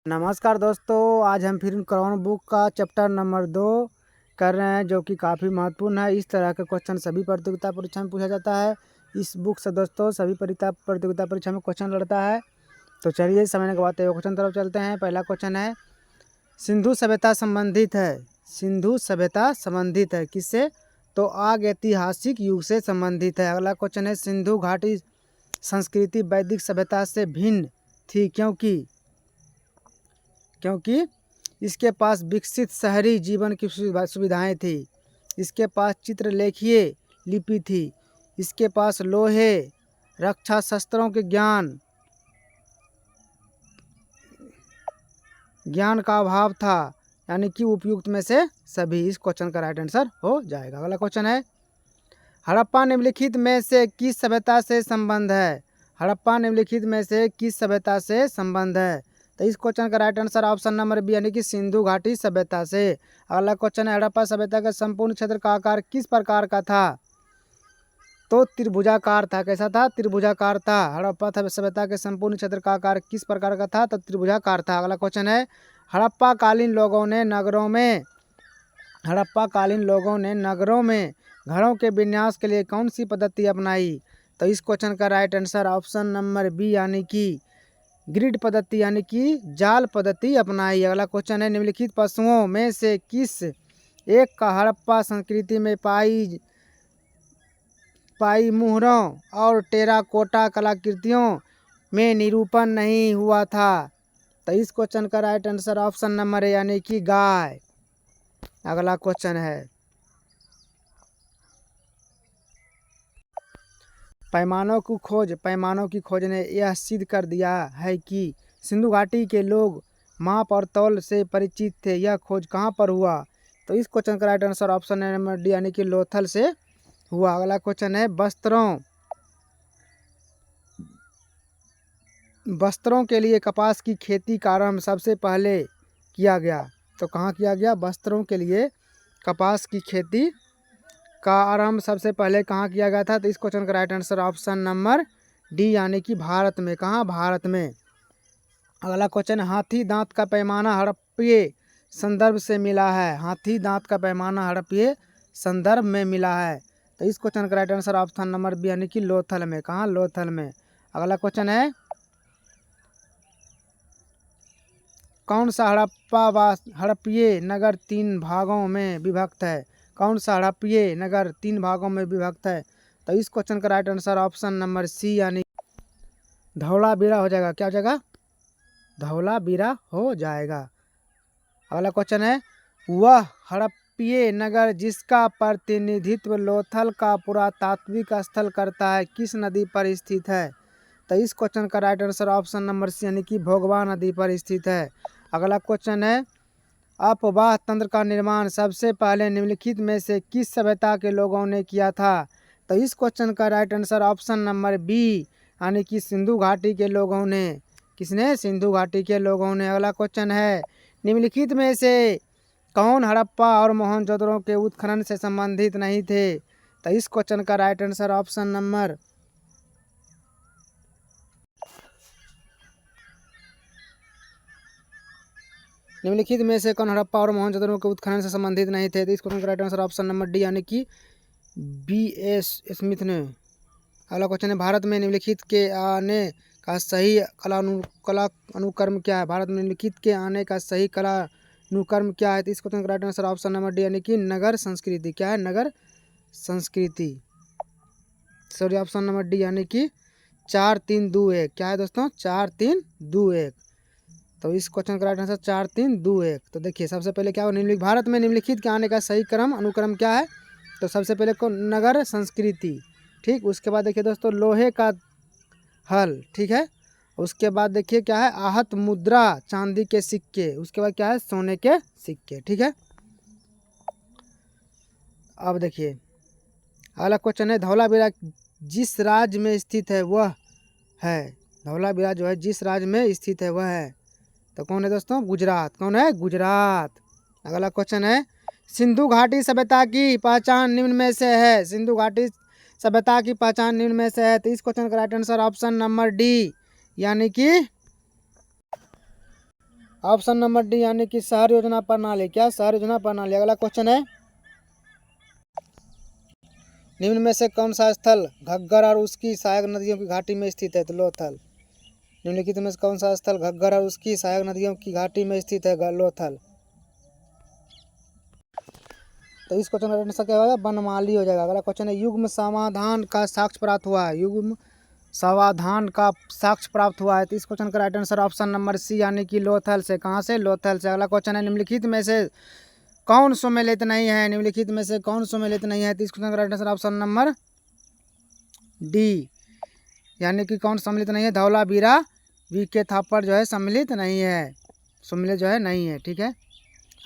नमस्कार दोस्तों, आज हम फिर क्रॉन बुक का चैप्टर नंबर 2 कर रहे हैं, जो कि काफ़ी महत्वपूर्ण है। इस तरह के क्वेश्चन सभी प्रतियोगिता परीक्षा में पूछा जाता है। इस बुक से दोस्तों सभी प्रतियोगिता परीक्षा में क्वेश्चन लड़ता है। तो चलिए समझने के बाद क्वेश्चन तरफ चलते हैं। पहला क्वेश्चन है, सिंधु सभ्यता संबंधित है। सिंधु सभ्यता संबंधित है किससे? तो आग ऐतिहासिक युग से संबंधित है। अगला क्वेश्चन है, सिंधु घाटी संस्कृति वैदिक सभ्यता से भिन्न थी क्योंकि इसके पास विकसित शहरी जीवन की सुविधाएं थी। इसके पास चित्रलेखीय लिपि थी। इसके पास लोहे रक्षा शस्त्रों के ज्ञान का अभाव था, यानी कि उपयुक्त में से सभी। इस क्वेश्चन का राइट आंसर हो जाएगा। अगला क्वेश्चन है, हड़प्पा निम्नलिखित में से किस सभ्यता से संबंध है? हड़प्पा निम्नलिखित में से किस सभ्यता से संबंध है? तो इस क्वेश्चन का right answer option number B, यानी कि सिंधु घाटी सभ्यता से। अगला क्वेश्चन है, हड़प्पा सभ्यता का संपूर्ण क्षेत्र का आकार किस प्रकार का था? तो त्रिभुजाकार था। कैसा था? त्रिभुजाकार था। हड़प्पा सभ्यता के संपूर्ण क्षेत्र का आकार किस प्रकार का था? तो त्रिभुजाकार था। अगला क्वेश्चन है, हड़प्पा कालीन लोगों ने नगरों में घरों के विन्यास के लिए कौन सी पद्धति अपनाई? तो इस क्वेश्चन का right answer option number B, यानी कि ग्रिड पद्धति, यानी कि जाल पद्धति अपनाई। अगला क्वेश्चन है, निम्नलिखित पशुओं में से किस एक का हड़प्पा संस्कृति में पाई मुहरों और टेराकोटा कलाकृतियों में निरूपण नहीं हुआ था? तो इस क्वेश्चन का right answer option number A, यानी कि गाय। अगला क्वेश्चन है, पैमानों की खोज ने यह सिद्ध कर दिया है कि सिंधु घाटी के लोग माप और तौल से परिचित थे। यह खोज कहाँ पर हुआ? तो इस क्वेश्चन का right answer option number D, यानी कि लोथल से हुआ। अगला क्वेश्चन है, वस्त्रों के लिए कपास की खेती का आरंभ सबसे पहले किया गया। तो कहाँ किया गया? वस्त्रों के लिए कपास की खेती का आरंभ सबसे पहले कहाँ किया गया था? तो इस क्वेश्चन का right answer option number D, यानी कि भारत में। कहाँ? भारत में। अगला क्वेश्चन, हाथी दांत का पैमाना हड़प्पीय संदर्भ से मिला है। हाथी दांत का पैमाना हड़प्पीय संदर्भ में मिला है। तो इस क्वेश्चन का right answer option number B, यानी कि लोथल में। कहाँ? लोथल में। अगला क्वेश्चन है, कौन सा हड़प्पीय नगर 3 भागों में विभक्त है? कौन सा हड़प्पीय नगर 3 भागों में विभक्त है? तो इस क्वेश्चन का right answer option number C, यानी धौलावीरा हो जाएगा। क्या हो जाएगा? धौलावीरा हो जाएगा। अगला क्वेश्चन है, वह हड़प्पीय नगर जिसका प्रतिनिधित्व लोथल का पुरातात्विक स्थल करता है किस नदी पर स्थित है? तो इस क्वेश्चन का right answer option number C, यानी कि भोगवा नदी पर स्थित है। अगला क्वेश्चन है, अपवाह तंत्र का निर्माण सबसे पहले निम्नलिखित में से किस सभ्यता के लोगों ने किया था? तो इस क्वेश्चन का right answer option number B, यानी कि सिंधु घाटी के लोगों ने। किसने? सिंधु घाटी के लोगों ने। अगला क्वेश्चन है, निम्नलिखित में से कौन हड़प्पा और मोहनजोदड़ो के उत्खनन से संबंधित नहीं थे? तो इस क्वेश्चन का राइट आंसर ऑप्शन नंबर निम्नलिखित में से कौन हड़प्पा और मोहनजोदड़ो के उत्खनन से संबंधित नहीं थे? तो इस क्वेश्चन का right answer option number D, यानी कि बी एस स्मिथ ने। अगला क्वेश्चन है, भारत में निम्नलिखित के आने का सही कला अनुक्रम क्या है? भारत में निम्नलिखित के आने का सही कला अनुक्रम क्या है? तो इस क्वेश्चन का right answer option number D, यानी कि नगर संस्कृति। क्या है? नगर संस्कृति। सॉरी, ऑप्शन नंबर डी, यानी कि 4 3 2 1। क्या है दोस्तों? 4 3 2 1। तो इस क्वेश्चन का राइट आंसर 4 3 2 1। तो देखिए, सबसे पहले क्या हो, भारत में निम्नलिखित के आने का सही अनुक्रम क्या है? तो सबसे पहले को नगर संस्कृति। ठीक, उसके बाद देखिए दोस्तों, लोहे का हल। ठीक है, उसके बाद देखिए क्या है, आहत मुद्रा चांदी के सिक्के। उसके बाद क्या है, सोने के सिक्के। ठीक है, अब देखिए अगला क्वेश्चन है, धौलावीरा जिस राज्य में स्थित है वह है। धौलावीरा जो है जिस राज्य में स्थित है वह है। तो कौन है दोस्तों? गुजरात। कौन है? गुजरात। अगला क्वेश्चन है, सिंधु घाटी सभ्यता की पहचान निम्न में से है। सिंधु घाटी सभ्यता की पहचान निम्न में से है। तो इस क्वेश्चन का right answer option number D, यानी कि ऑप्शन नंबर डी यानी कि शहर योजना प्रणाली। क्या? शहर योजना प्रणाली। अगला क्वेश्चन है, निम्न में से कौन सा स्थल घग्गर और उसकी सहायक नदियों की घाटी में स्थित है? तो लोथल। निम्नलिखित में से कौन सा स्थल घग्गर और उसकी सहायक नदियों की घाटी में स्थित है? लोथल। तो इस क्वेश्चन का आंसर क्या होगा? बनमाली हो जाएगा। अगला क्वेश्चन है, युग्म समाधान का साक्ष्य प्राप्त हुआ है। युग्म समाधान का साक्ष्य प्राप्त हुआ है। तो इस क्वेश्चन का right answer option number C यानी कि लोथल से। कहाँ से? लोथल से। अगला क्वेश्चन है, निम्नलिखित में से कौन सुमेलित नहीं है? निम्नलिखित में से कौन सुमेलित नहीं है? तो इस क्वेश्चन का right answer option number D यानी कि कौन सम्मिलित नहीं है? धौलावीरा वीके थापर जो है सम्मिलित नहीं है, सम्मिलित जो है नहीं है। ठीक है।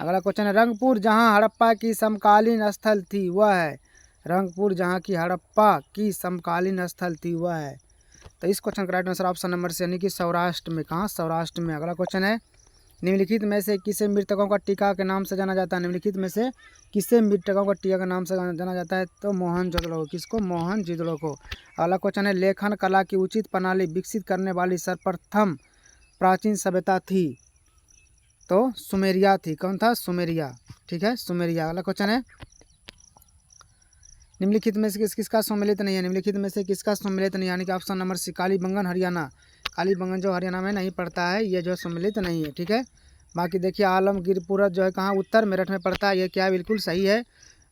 अगला क्वेश्चन है, रंगपुर जहां हड़प्पा की समकालीन स्थल थी वह है। रंगपुर जहां की हड़प्पा की समकालीन स्थल थी वह है। तो इस क्वेश्चन का right answer option number C यानी कि सौराष्ट्र में। कहाँ? सौराष्ट्र में। अगला क्वेश्चन है, निम्नलिखित में से किसे मृतकों का टीका के नाम से जाना जाता है? निम्नलिखित में से किसे मृतकों का टीका के नाम से जाना जाता है? तो मोहनजोदड़ो को। किसको? मोहनजोदड़ो को। अगला क्वेश्चन है, लेखन कला की उचित प्रणाली विकसित करने वाली सर्वप्रथम प्राचीन सभ्यता थी? तो सुमेरिया थी। कौन था? सुमेरिया। ठीक है, सुमेरिया। अगला क्वेश्चन है, निम्नलिखित में से किसका सम्मिलित नहीं है? निम्नलिखित में से किसका सम्मिलित नहीं, यानी कि option number C Kalibangan Haryana. Kalibangan जो हरियाणा में नहीं पड़ता है, ये जो सम्मिलित नहीं है। ठीक है। बाकी देखिए, आलमगीरपुर जो है कहाँ? उत्तर मेरठ में पड़ता है, ये क्या है? बिल्कुल सही है।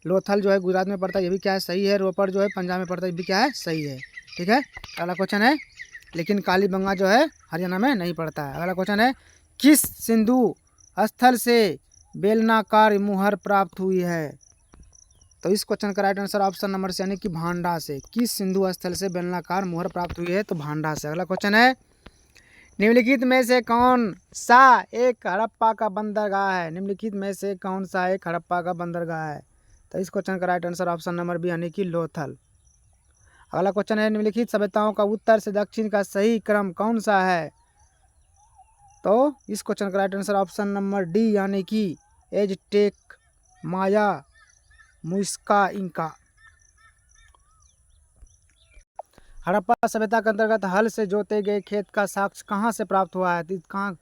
लोथल जो है गुजरात में पड़ता है, ये भी क्या है? सही है। रोपड़ जो है पंजाब में पड़ता है, ये भी क्या है? सही है। ठीक है। अगला क्वेश्चन है, लेकिन कालीबंगा जो है हरियाणा में नहीं पड़ता है। अगला क्वेश्चन है, किस सिंधु स्थल से बेलनाकार मुहर प्राप्त हुई है? तो इस क्वेश्चन का राइट आंसर ऑप्शन नंबर से यानी कि भांडा से। किस सिंधु स्थल से बेलनाकार मुहर प्राप्त हुई है? तो भांडा से। अगला क्वेश्चन है, निम्नलिखित में से कौन सा एक हड़प्पा का बंदरगाह है? निम्नलिखित में से कौन सा एक हड़प्पा का बंदरगाह है? तो इस क्वेश्चन का right answer option number B यानी कि लोथल। अगला क्वेश्चन है, निम्नलिखित सभ्यताओं का उत्तर से दक्षिण का सही क्रम कौन सा है? तो इस क्वेश्चन का right answer option number D यानी कि एजटेक, माया, मुइस्का, इंका। हड़प्पा सभ्यता के अंतर्गत हल से जोते गए खेत का साक्ष्य कहाँ से प्राप्त हुआ है? कहाँ?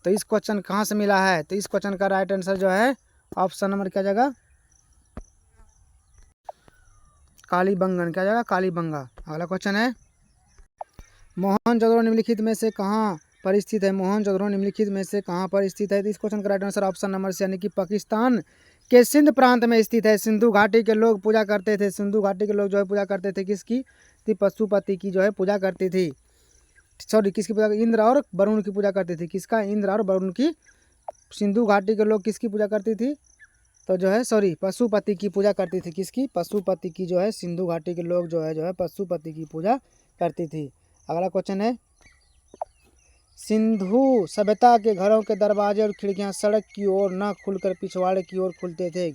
तो इस क्वेश्चन कहाँ से मिला है? तो इस क्वेश्चन का राइट आंसर जो है ऑप्शन नंबर क्या जाएगा? कालीबंगन। क्या जाएगा? कालीबंगा। अगला क्वेश्चन है, मोहनजोदड़ो निम्नलिखित में से कहाँ पर स्थित है? मोहनजोदड़ो निम्नलिखित में से कहाँ पर स्थित है? तो इस क्वेश्चन का right answer option number C यानी कि पाकिस्तान के सिंध प्रांत में स्थित है। सिंधु घाटी के लोग पूजा करते थे। सिंधु घाटी के लोग जो है पूजा करते थे किसकी? पशुपति की जो है पूजा करती थी। सॉरी, किसकी पूजा? इंद्र और वरुण की पूजा करती थी। किसका? इंद्र और वरुण की। सिंधु घाटी के लोग किसकी पूजा करती थी? तो जो है सॉरी, पशुपति की पूजा करती थी। किसकी? पशुपति की जो है सिंधु घाटी के लोग जो है पशुपति की पूजा करती थी। अगला क्वेश्चन है, सिंधु सभ्यता के घरों के दरवाजे और खिड़कियां सड़क की ओर न खुलकर पिछवाड़े की ओर खुलते थे।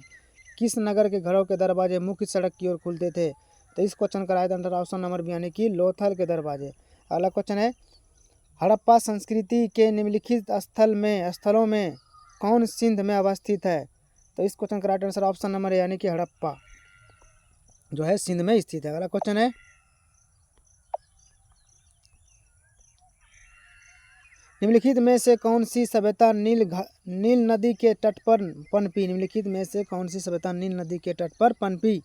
किस नगर के घरों के दरवाजे मुख्य सड़क की ओर खुलते थे? तो इस क्वेश्चन का right answer option number B यानी कि लोथल के दरवाजे। अगला क्वेश्चन है, हड़प्पा संस्कृति के निम्नलिखित स्थलों में कौन सिंध में अवस्थित है? तो इस क्वेश्चन का राइट आंसर ऑप्शन नंबर यानी कि हड़प्पा जो है सिंध में स्थित है। अगला क्वेश्चन है, निम्नलिखित में से कौन सी सभ्यता नील नदी के तट पर पनपी? निम्नलिखित में से कौन सी सभ्यता नील नदी के तट पर पनपी?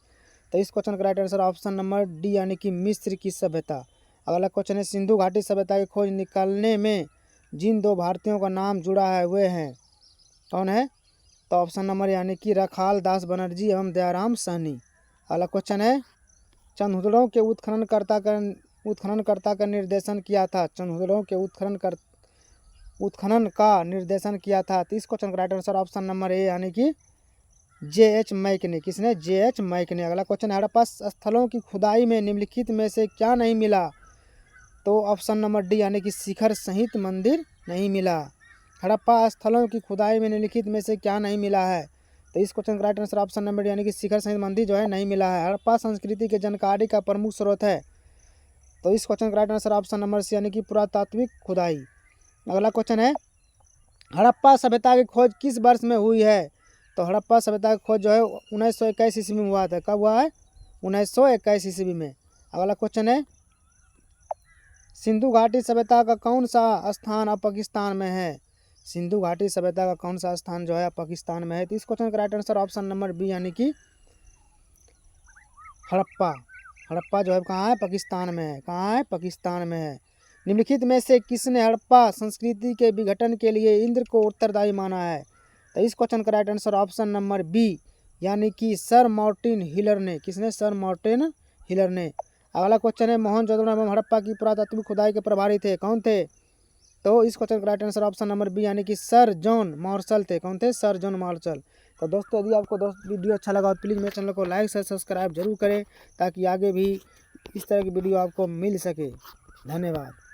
तो इस क्वेश्चन का right answer option number D यानी कि मिस्र की सभ्यता। अगला क्वेश्चन है, सिंधु घाटी सभ्यता की खोज निकालने में जिन दो भारतीयों का नाम जुड़ा है वे हैं? कौन है? तो ऑप्शन नंबर यानी कि रखाल दास बनर्जी एवं दयाराम साहनी। अगला क्वेश्चन है, चंदहुदड़ों के उत्खननकर्ता का निर्देशन किया था। चंदहुदड़ों के उत्खनन का निर्देशन किया था। तो इस क्वेश्चन का right answer option number A यानी कि J.H. मैक ने। किसने? J.H. मैक ने। अगला क्वेश्चन है, हड़प्पा स्थलों की खुदाई में निम्नलिखित में से क्या नहीं मिला? तो ऑप्शन नंबर डी यानी कि शिखर सहित मंदिर नहीं मिला। हड़प्पा स्थलों की खुदाई में निम्नलिखित में से क्या नहीं मिला है? तो इस क्वेश्चन का right answer option number D यानी कि शिखर सहित मंदिर जो है नहीं मिला है। हड़प्पा संस्कृति के जानकारी का प्रमुख स्रोत है। तो इस क्वेश्चन का right answer option number C यानी कि पुरातात्विक खुदाई। अगला क्वेश्चन है, हड़प्पा सभ्यता की खोज किस वर्ष में हुई है? तो हड़प्पा सभ्यता की खोज जो है 1921 ईस्वी में हुआ था। कब हुआ है? 1921 ईस्वी में। अगला क्वेश्चन है, सिंधु घाटी सभ्यता का कौन सा स्थान अब पाकिस्तान में है? सिंधु घाटी सभ्यता का कौन सा स्थान जो है पाकिस्तान में है? तो इस क्वेश्चन का right answer option number B यानी कि हड़प्पा। हड़प्पा जो है कहाँ है? पाकिस्तान में है। कहाँ है? पाकिस्तान में है। निम्नलिखित में से किसने हड़प्पा संस्कृति के विघटन के लिए इंद्र को उत्तरदायी माना है? तो इस क्वेश्चन का right answer option number B यानी कि सर मार्टिन हिलर ने। किसने? सर मार्टिन हिलर ने। अगला क्वेश्चन है मोहनजोदड़ो एवं हड़प्पा की पुरातात्विक खुदाई के प्रभारी थे, कौन थे? तो इस क्वेश्चन का right answer option number B यानी कि सर जॉन मार्शल थे। कौन थे? Sir John Marshall. तो दोस्तों यदि आपको वीडियो अच्छा लगा तो प्लीज़ मेरे चैनल को लाइक शेयर सब्सक्राइब जरूर करें ताकि आगे भी इस तरह की वीडियो आपको मिल सके। धन्यवाद।